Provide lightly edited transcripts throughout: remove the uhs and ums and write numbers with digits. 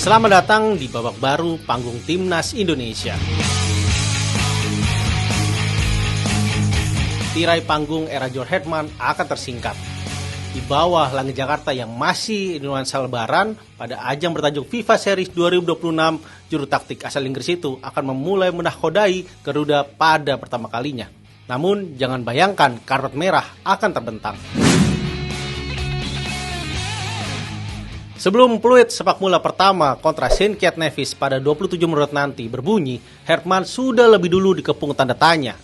Selamat datang di babak baru panggung Timnas Indonesia. Tirai panggung era John Herdman akan tersingkap. Di bawah langit Jakarta yang masih nuansa lebaran, pada ajang bertajuk FIFA Series 2026, juru taktik asal Inggris itu akan memulai menahkodai Garuda pada pertama kalinya. Namun jangan bayangkan karpet merah akan terbentang. Sebelum peluit sepak bola pertama kontra St. Kitts Nevis pada 27 Maret nanti berbunyi, Herdman sudah lebih dulu dikepung tanda tanya.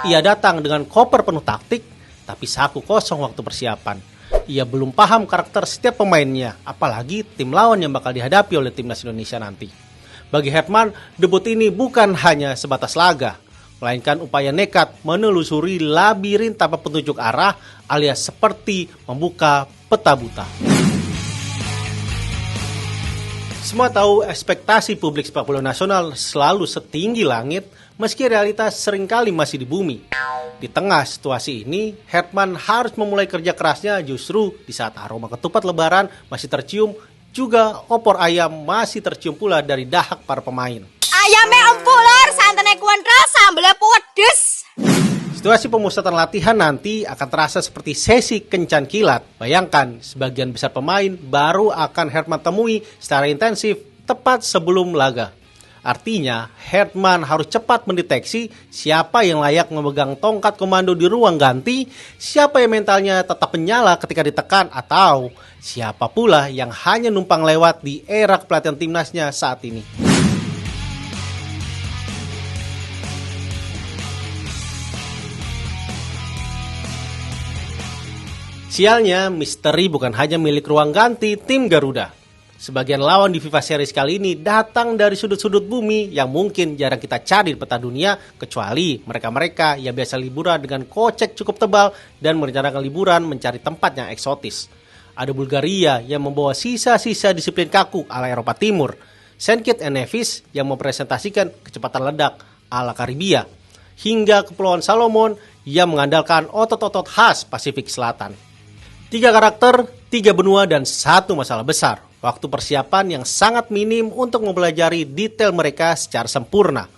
Ia datang dengan koper penuh taktik, tapi saku kosong waktu persiapan. Ia belum paham karakter setiap pemainnya, apalagi tim lawan yang bakal dihadapi oleh Timnas Indonesia nanti. Bagi Herdman, debut ini bukan hanya sebatas laga, melainkan upaya nekat menelusuri labirin tanpa petunjuk arah alias seperti membuka peta buta. Semua tahu ekspektasi publik sepak bola nasional selalu setinggi langit, meski realitas seringkali masih di bumi. Di tengah situasi ini, Herdman harus memulai kerja kerasnya justru di saat aroma ketupat lebaran masih tercium, juga opor ayam masih tercium pula dari dahak para pemain. Ayamnya empulur, santannya kuantra, sambelnya pedes. Situasi pemusatan latihan nanti akan terasa seperti sesi kencan kilat. Bayangkan, sebagian besar pemain baru akan Herdman temui secara intensif tepat sebelum laga. Artinya, Herdman harus cepat mendeteksi siapa yang layak memegang tongkat komando di ruang ganti, siapa yang mentalnya tetap menyala ketika ditekan, atau siapa pula yang hanya numpang lewat di era kepelatihan timnasnya saat ini. Sialnya, misteri bukan hanya milik ruang ganti tim Garuda. Sebagian lawan di FIFA Series kali ini datang dari sudut-sudut bumi yang mungkin jarang kita cari di peta dunia, kecuali mereka-mereka yang biasa liburan dengan kocek cukup tebal dan merencanakan liburan mencari tempat yang eksotis. Ada Bulgaria yang membawa sisa-sisa disiplin kaku ala Eropa Timur, St. Kitts Nevis yang mempresentasikan kecepatan ledak ala Karibia, hingga Kepulauan Salomon yang mengandalkan otot-otot khas Pasifik Selatan. 3 karakter, 3 benua, dan 1 masalah besar. Waktu persiapan yang sangat minim untuk mempelajari detail mereka secara sempurna.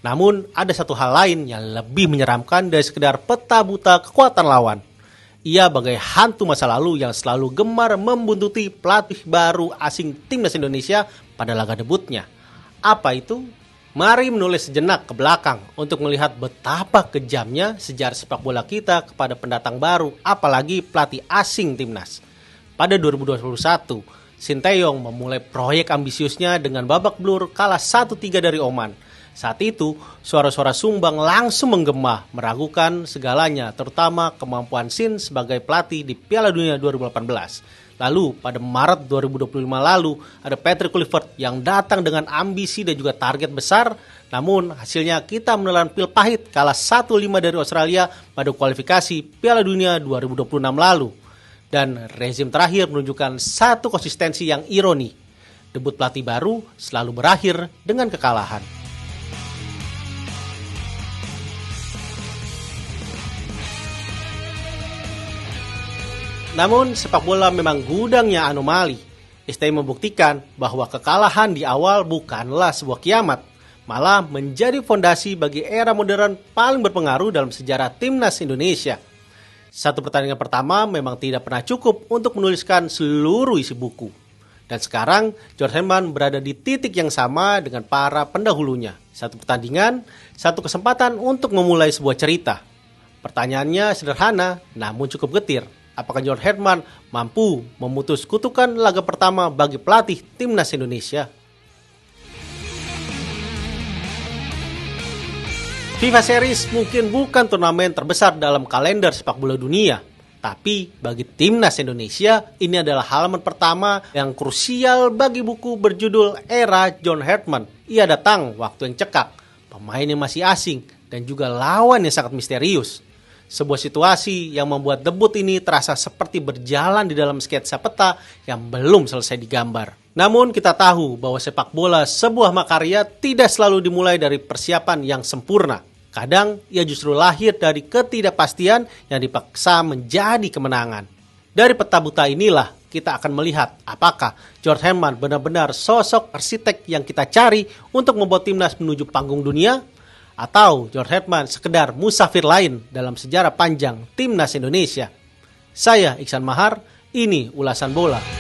Namun, ada satu hal lain yang lebih menyeramkan dari sekedar peta buta kekuatan lawan. Ia bagai hantu masa lalu yang selalu gemar membuntuti pelatih baru asing Timnas Indonesia pada laga debutnya. Apa itu? Mari menulis sejenak ke belakang untuk melihat betapa kejamnya sejarah sepak bola kita kepada pendatang baru, apalagi pelatih asing timnas. Pada 2021, Sinteyong memulai proyek ambisiusnya dengan babak belur kalah 1-3 dari Oman. Saat itu, suara-suara sumbang langsung menggema, meragukan segalanya, terutama kemampuan Sin sebagai pelatih di Piala Dunia 2018. Lalu, pada Maret 2025 lalu, ada Patrick Kluivert yang datang dengan ambisi dan juga target besar. Namun, hasilnya kita menelan pil pahit kalah 1-5 dari Australia pada kualifikasi Piala Dunia 2026 lalu. Dan rezim terakhir menunjukkan satu konsistensi yang ironi. Debut pelatih baru selalu berakhir dengan kekalahan. Namun, sepak bola memang gudangnya anomali. STI membuktikan bahwa kekalahan di awal bukanlah sebuah kiamat, malah menjadi fondasi bagi era modern paling berpengaruh dalam sejarah Timnas Indonesia. Satu pertandingan pertama memang tidak pernah cukup untuk menuliskan seluruh isi buku. Dan sekarang, John Herdman berada di titik yang sama dengan para pendahulunya. Satu pertandingan, satu kesempatan untuk memulai sebuah cerita. Pertanyaannya sederhana, namun cukup getir. Apakah John Herdman mampu memutus kutukan laga pertama bagi pelatih Timnas Indonesia? FIFA Series mungkin bukan turnamen terbesar dalam kalender sepak bola dunia. Tapi bagi Timnas Indonesia, ini adalah halaman pertama yang krusial bagi buku berjudul Era John Herdman. Ia datang waktu yang cekak, pemain yang masih asing, dan juga lawan yang sangat misterius. Sebuah situasi yang membuat debut ini terasa seperti berjalan di dalam sketsa peta yang belum selesai digambar. Namun kita tahu bahwa sepak bola sebuah makarya tidak selalu dimulai dari persiapan yang sempurna. Kadang ia justru lahir dari ketidakpastian yang dipaksa menjadi kemenangan. Dari peta buta inilah kita akan melihat apakah George Herman benar-benar sosok arsitek yang kita cari untuk membawa timnas menuju panggung dunia, atau George Herman sekedar musafir lain dalam sejarah panjang timnas Indonesia. Saya Iksan Mahar, ini Ulasan Bola.